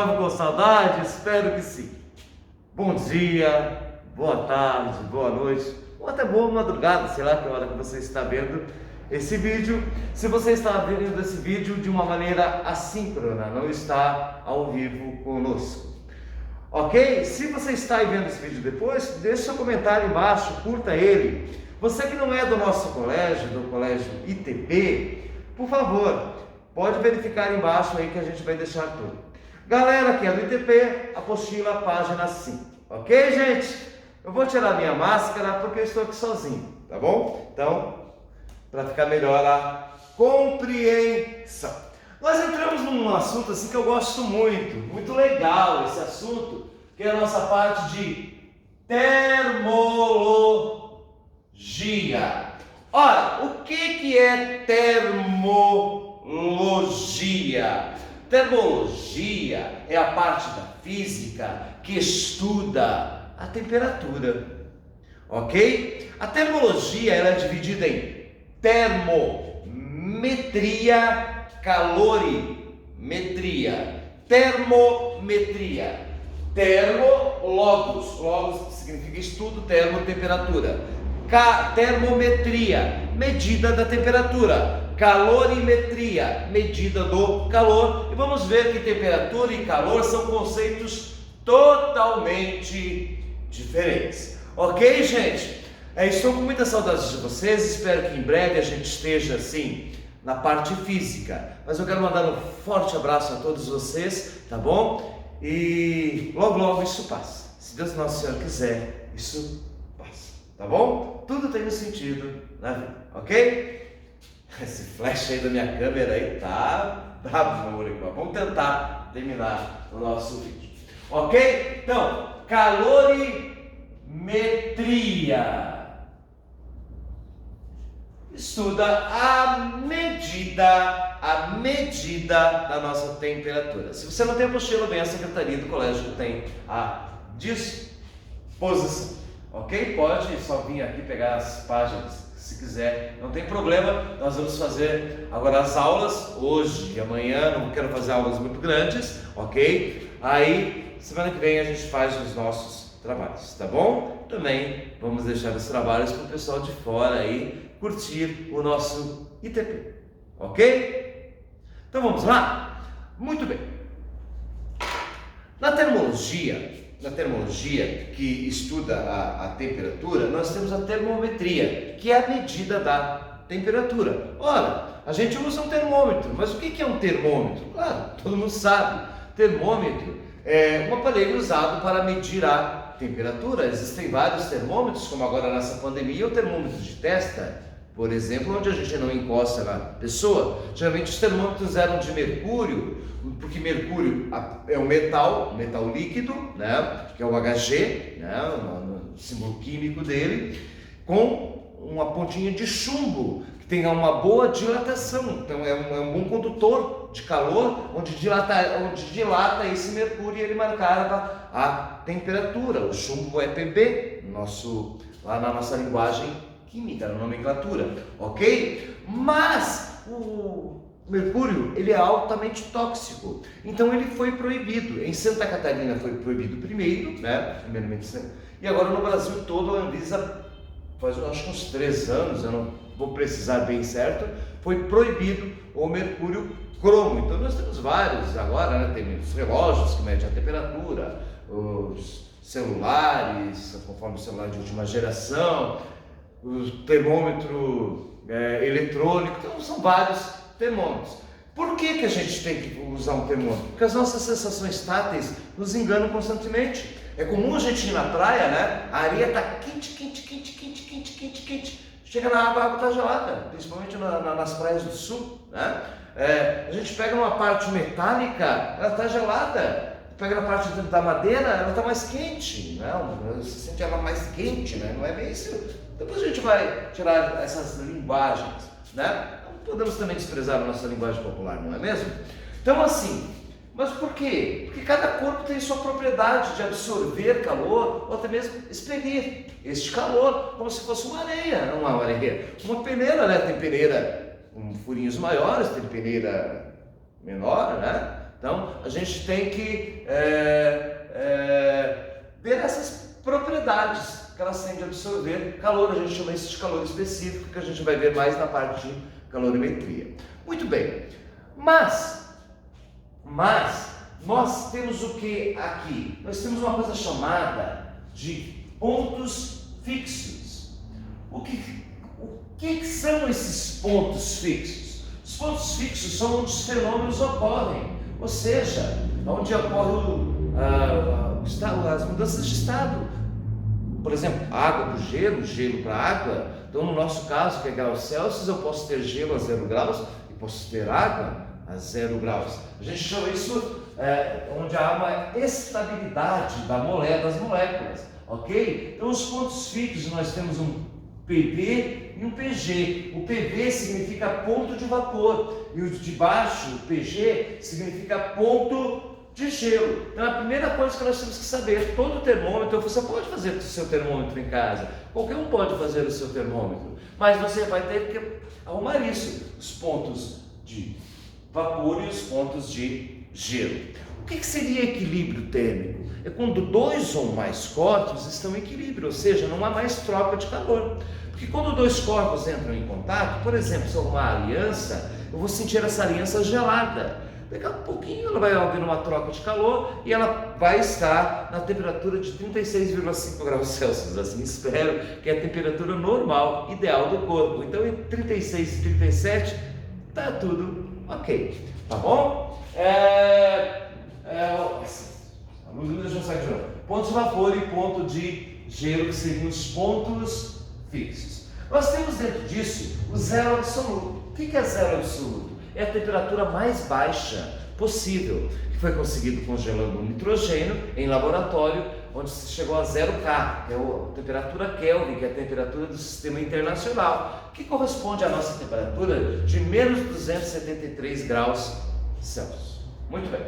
Estavam com saudade? Espero que sim. Bom dia, boa tarde, boa noite, ou até boa madrugada, sei lá que hora que você está vendo esse vídeo. Se você está vendo esse vídeo de uma maneira assíncrona, não está ao vivo conosco. Ok? Se você está aí vendo esse vídeo depois, deixe seu comentário embaixo, curta ele. Você que não é do nosso colégio, do colégio ITP, por favor, pode verificar embaixo aí que a gente vai deixar tudo. Galera que é do ITP, apostila página 5. Ok, gente? Eu vou tirar minha máscara porque eu estou aqui sozinho, tá bom? Então, para ficar melhor a compreensão. Nós entramos num assunto assim que eu gosto muito legal esse assunto, que é a nossa parte de termologia. Ora, o que é termologia? Termologia é a parte da física que estuda a temperatura, ok? A termologia ela é dividida em termometria, calorimetria, termometria. Termo, logos significa estudo, termo, temperatura. Termometria, medida da temperatura. Calorimetria, medida do calor. E vamos ver que temperatura e calor são conceitos totalmente diferentes. Ok, gente? Estou com muita saudade de vocês. Espero que em breve a gente esteja assim na parte física. Mas eu quero mandar um forte abraço a todos vocês, tá bom? E logo isso passa. Se Deus Nosso Senhor quiser, isso passa, tá bom? Tudo tem um sentido na vida, ok? Esse flash aí da minha câmera aí tá brabo, meu amor. Vamos tentar terminar o nosso vídeo, ok? Então, calorimetria estuda a medida da nossa temperatura. Se você não tem apostila, vem à secretaria do colégio que tem à disposição, ok? Pode só vir aqui pegar as páginas, se quiser, não tem problema. Nós vamos fazer agora as aulas hoje e amanhã, não quero fazer aulas muito grandes, ok? Aí, semana que vem a gente faz os nossos trabalhos, tá bom? Também vamos deixar os trabalhos para o pessoal de fora aí curtir o nosso ITP, ok? Então vamos lá? Muito bem. Na termologia que estuda a temperatura, nós temos a termometria, que é a medida da temperatura. Ora, a gente usa um termômetro, mas o que é um termômetro? Claro, todo mundo sabe. Termômetro é um aparelho usado para medir a temperatura. Existem vários termômetros, como agora nessa pandemia, o termômetro de testa, por exemplo, onde a gente não encosta na pessoa. Geralmente os termômetros eram de mercúrio, porque mercúrio é um metal líquido, né, que é o Hg, né, o símbolo químico dele, com uma pontinha de chumbo, que tem uma boa dilatação. Então é um bom condutor de calor, onde dilata esse mercúrio e ele marcava a temperatura. O chumbo é Pb, lá na nossa linguagem química, na nomenclatura, ok? Mas o mercúrio, ele é altamente tóxico, então ele foi proibido. Em Santa Catarina foi proibido primeiro, né? Primeiramente, e agora no Brasil todo a Anvisa, faz acho que uns 3 anos, eu não vou precisar bem certo, foi proibido o mercúrio cromo. Então nós temos vários agora, né? Tem os relógios que medem a temperatura, os celulares, conforme o celular de última geração, o termômetro eletrônico. Então são vários termômetros. Por que a gente tem que usar um termômetro? Porque as nossas sensações táteis nos enganam constantemente. É comum a gente ir na praia, né? A areia está quente. Chega na água, a água está gelada, principalmente nas praias do sul, né? A gente pega numa parte metálica, ela está gelada. Pega na parte da madeira, ela está mais quente, né? Você sente ela mais quente, né? Não é bem isso. Depois a gente vai tirar essas linguagens, né? Não podemos também desprezar a nossa linguagem popular, não é mesmo? Então assim, mas por quê? Porque cada corpo tem sua propriedade de absorver calor ou até mesmo expelir este calor, como se fosse uma areia, não uma areia. Uma peneira, né? Tem peneira com furinhos maiores, tem peneira menor, né? Então a gente tem que ver essas propriedades que elas têm de absorver calor. A gente chama isso de calor específico, que a gente vai ver mais na parte de calorimetria. Muito bem, mas nós temos o que aqui? Nós temos uma coisa chamada de pontos fixos. O que são esses pontos fixos? Os pontos fixos são onde os fenômenos ocorrem, ou seja, onde ocorrem as mudanças de estado. Por exemplo, água para o gelo, gelo para a água. Então, no nosso caso, que é graus Celsius, eu posso ter gelo a 0 graus e posso ter água a 0 graus. A gente chama isso onde há uma estabilidade das moléculas, ok? Então, os pontos fixos, nós temos um PV e um PG. O PV significa ponto de vapor e o de baixo, o PG, significa ponto de gelo. Então a primeira coisa que nós temos que saber, todo termômetro, você pode fazer o seu termômetro em casa, qualquer um pode fazer o seu termômetro, mas você vai ter que arrumar isso, os pontos de vapor e os pontos de gelo. O que seria equilíbrio térmico? É quando dois ou mais corpos estão em equilíbrio, ou seja, não há mais troca de calor. Porque quando dois corpos entram em contato, por exemplo, se eu arrumar aliança, eu vou sentir essa aliança gelada. Daqui a pouquinho ela vai haver uma troca de calor e ela vai estar na temperatura de 36,5 graus Celsius, assim espero, que é a temperatura normal, ideal do corpo. Então entre 36 e 37 está tudo ok, tá bom? Deixa eu sair de novo. Ponto de vapor e ponto de gelo, que seriam os pontos fixos. Nós temos dentro disso o zero absoluto. O que é zero absoluto? É a temperatura mais baixa possível, que foi conseguido congelando o nitrogênio em laboratório, onde se chegou a 0K, que é a temperatura Kelvin, que é a temperatura do sistema internacional, que corresponde à nossa temperatura de menos 273 graus Celsius. Muito bem.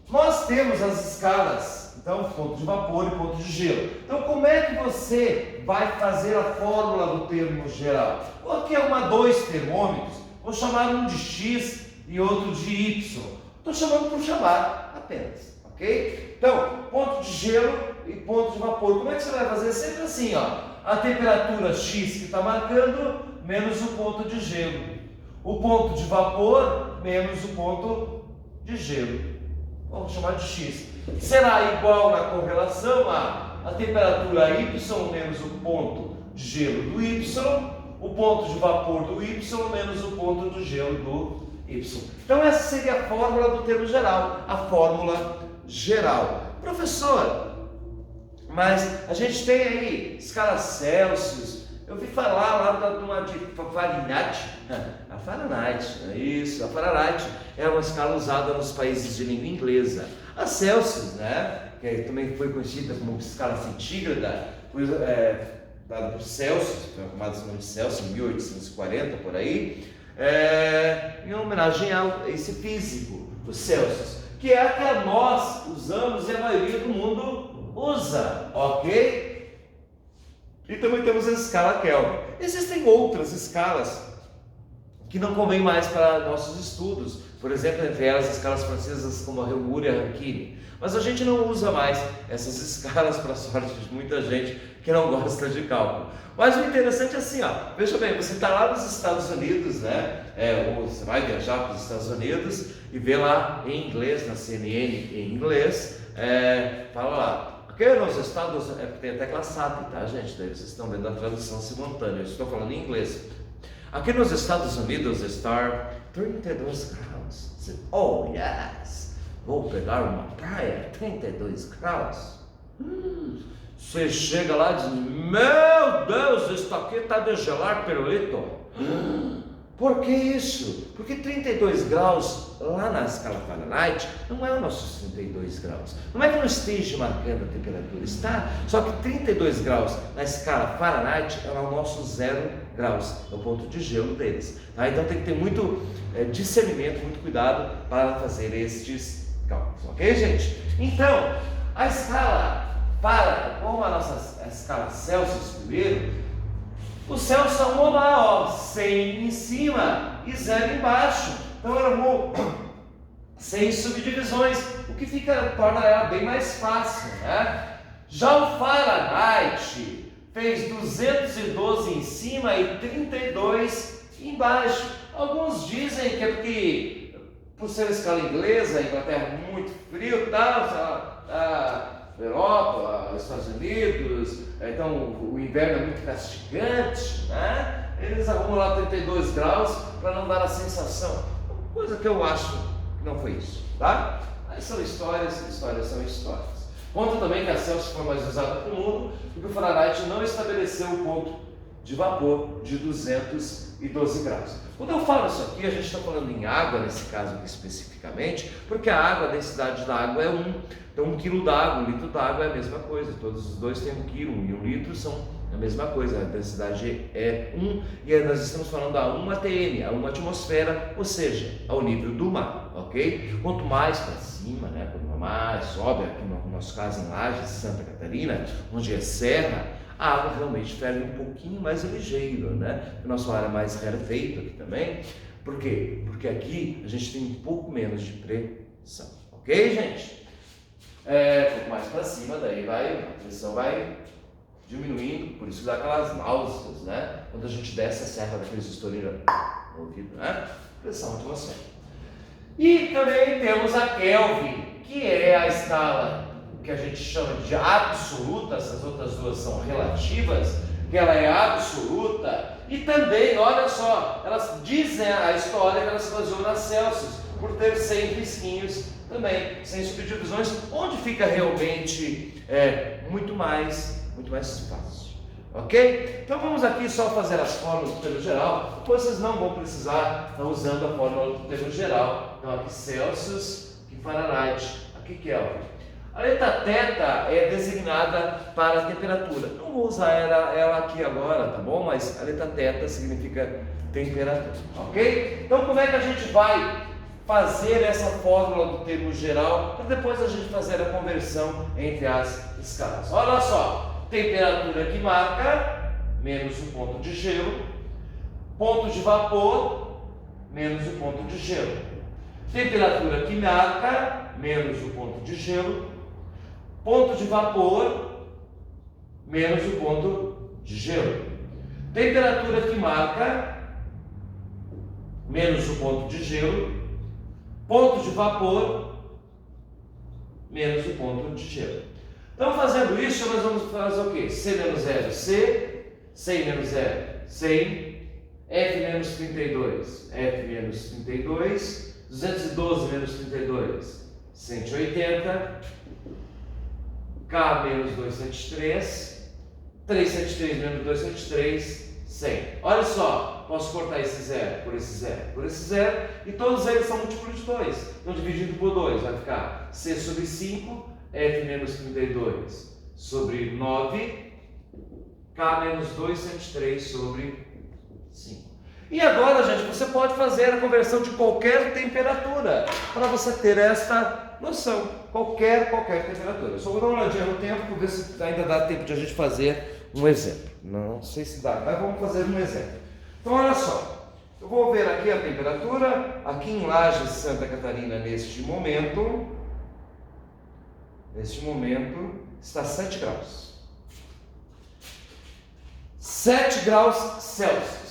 Nós temos as escalas, então, ponto de vapor e ponto de gelo. Então, como é que você vai fazer a fórmula do termo geral? Aqui é dois termômetros, vou chamar um de X e outro de Y. Estou chamando por chamar apenas, ok? Então, ponto de gelo e ponto de vapor. Como é que você vai fazer? Sempre assim, ó. A temperatura X que está marcando, menos o ponto de gelo. O ponto de vapor, menos o ponto de gelo. Vamos chamar de X. Será igual na correlação a temperatura Y menos o ponto de gelo do Y, o ponto de vapor do Y menos o ponto do gelo do Y. Então essa seria a fórmula do termo geral, a fórmula geral. Professor, mas a gente tem aí escala Celsius, eu vi falar lá de uma de Fahrenheit, a Fahrenheit, isso, a Fahrenheit é uma escala usada nos países de língua inglesa. A Celsius, né, que também foi conhecida como escala centígrada, foi dada por Celsius, foi chamada de Celsius em 1840 por aí, em homenagem a esse físico, o Celsius, que é a que nós usamos e a maioria do mundo usa, ok? E também temos a escala Kelvin. Existem outras escalas que não convêm mais para nossos estudos, por exemplo, entre elas as escalas francesas como a Réaumur e a Rankine. Mas a gente não usa mais essas escalas, para a sorte de muita gente que não gosta de cálculo. Mas o interessante é assim, ó, veja bem, você está lá nos Estados Unidos, né? Ou você vai viajar para os Estados Unidos e vê lá em inglês, na CNN em inglês, fala lá. Porque nos Estados Unidos, tem até classe SAP, tá, gente? Daí vocês estão vendo a tradução simultânea, eu estou falando em inglês. Aqui nos Estados Unidos está 32 graus. Oh, yes! Vou pegar uma praia, 32 graus. Você chega lá e diz: meu Deus, isso aqui está de gelar pirulito. Por que isso? Porque 32 graus lá na escala Fahrenheit não é os nossos 32 graus. Não é que não esteja marcando a temperatura, está. Só que 32 graus na escala Fahrenheit é o nosso 0 graus, é o ponto de gelo deles. Tá? Então tem que ter muito discernimento, muito cuidado para fazer estes cálculos. Ok, gente? Então, a escala como a nossa escala Celsius primeiro, o Celsius arrumou lá, ó, 100 em cima e 0 embaixo. Então ela arrumou sem subdivisões, o que torna ela bem mais fácil, né? Já o Fahrenheit fez 212 em cima e 32 embaixo. Alguns dizem que é porque, por ser escala inglesa, a Inglaterra é muito frio, tal, a Europa, os Estados Unidos, então o inverno é muito castigante, né? Eles arrumam lá 32 graus para não dar a sensação. Coisa que eu acho que não foi isso, tá? Aí são histórias, histórias são histórias. Conta também que a Celsius foi mais usada no mundo porque o Fahrenheit não estabeleceu o ponto de vapor de 212 graus. Quando eu falo isso aqui, a gente está falando em água, nesse caso aqui especificamente, porque a água, a densidade da água é 1. Então 1 quilo d'água, 1 litro d'água é a mesma coisa. Todos os dois têm 1 quilo e 1 litro são a mesma coisa. A densidade é 1 e aí nós estamos falando a 1 atm, a 1 atmosfera, ou seja, ao nível do mar, ok? Quanto mais para cima, né, quanto mais sobe, aqui no nosso caso em Lages, Santa Catarina, onde é serra, a água realmente ferve um pouquinho mais ligeiro, né? A nossa área é mais rarefaita aqui também. Por quê? Porque aqui a gente tem um pouco menos de pressão, ok, gente? Quanto mais para cima, daí a pressão vai diminuindo, por isso dá aquelas náuseas, né? Quando a gente desce a serra daqueles estourinhos no ouvido, né? Pressão atmosférica. E também temos a Kelvin, que é a escala que a gente chama de absoluta, essas outras duas são relativas, que ela é absoluta, e também, olha só, elas dizem a história que elas se baseiam na Celsius, por ter 100 risquinhos também, sem subdivisões, onde fica realmente muito mais fácil, ok? Então vamos aqui só fazer as fórmulas do termo geral, depois vocês não vão precisar estar usando a fórmula do termo geral. Então aqui Celsius, aqui Fahrenheit, aqui Kelvin. A letra θ é designada para a temperatura. Não vou usar ela aqui agora, tá bom? Mas a letra θ significa temperatura, ok? Então como é que a gente vai fazer essa fórmula do termo geral para depois a gente fazer a conversão entre as escalas? Olha só, temperatura que marca menos o ponto de gelo, ponto de vapor menos o ponto de gelo. Temperatura que marca menos o ponto de gelo, ponto de vapor menos o ponto de gelo. Temperatura que marca menos o ponto de gelo, ponto de vapor menos o ponto de gelo. Então, fazendo isso, nós vamos fazer o quê? C menos 0, C, 100 menos 0, 100, F menos 32, F menos 32, 212 menos 32, 180, K menos 273, 373 menos 273, 100. Olha só, posso cortar esse zero por esse zero por esse zero, e todos eles são múltiplos de 2. Então, dividindo por 2, vai ficar C sobre 5, F menos 32 sobre 9, K menos 273 sobre 5. E agora, gente, você pode fazer a conversão de qualquer temperatura, para você ter esta noção, qualquer temperatura. Eu só vou dar uma olhadinha no tempo, para ver se ainda dá tempo de a gente fazer um exemplo. Não sei se dá, mas vamos fazer um exemplo. Então, olha só, eu vou ver aqui a temperatura, aqui em Lages, Santa Catarina, neste momento está 7 graus. 7 graus Celsius.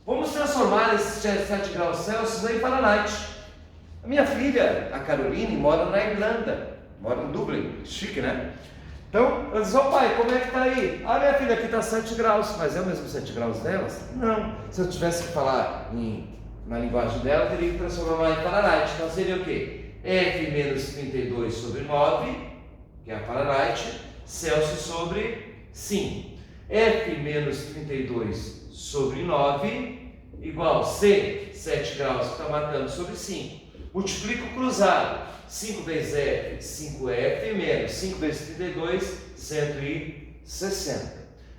Vamos transformar esses 7 graus Celsius em Fahrenheit. A minha filha, a Caroline, mora na Irlanda, mora em Dublin, chique, né? Então, eu disse, pai, como é que tá aí? Minha filha, aqui está 7 graus, mas é o mesmo 7 graus delas? Não. Se eu tivesse que falar na linguagem dela, eu teria que transformar em Fahrenheit. Então seria o quê? F menos 32 sobre 9, que é a Fahrenheit, Celsius sobre 5. F menos 32 sobre 9, igual C, 7 graus que está marcando sobre 5. Multiplico o cruzado. 5 vezes F, 5F, menos 5 vezes 32, 160.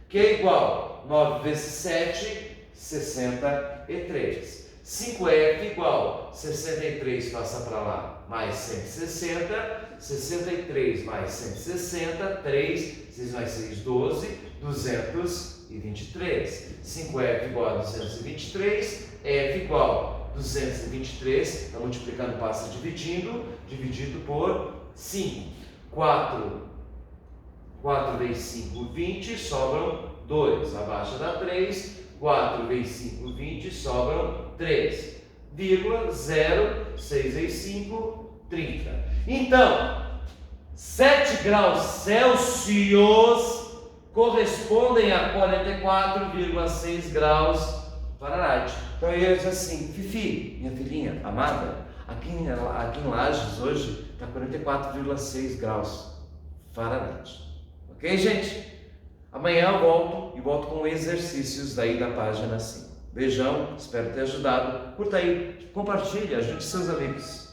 Que é igual 9 vezes 7, 63. 5F igual 63 passa para lá, mais 160. 63 mais 160, 3, 6 mais 6, 12, 223. 5F igual a 223, F igual 223, está multiplicando, passa dividindo por 5. 4 vezes 5, 20, sobram 2. Abaixo dá 3. 4 vezes 5, 20, sobram 3. 0, 6 vezes 5, 30. Então, 7 graus Celsius correspondem a 44,6 graus Fahrenheit. Então eu ia dizer assim, Fifi, minha filhinha amada, aqui em Lages hoje está 44,6 graus Fahrenheit. Ok, gente? Amanhã eu volto com exercícios daí da página 5. Beijão, espero ter ajudado. Curta aí, compartilhe, ajude seus amigos.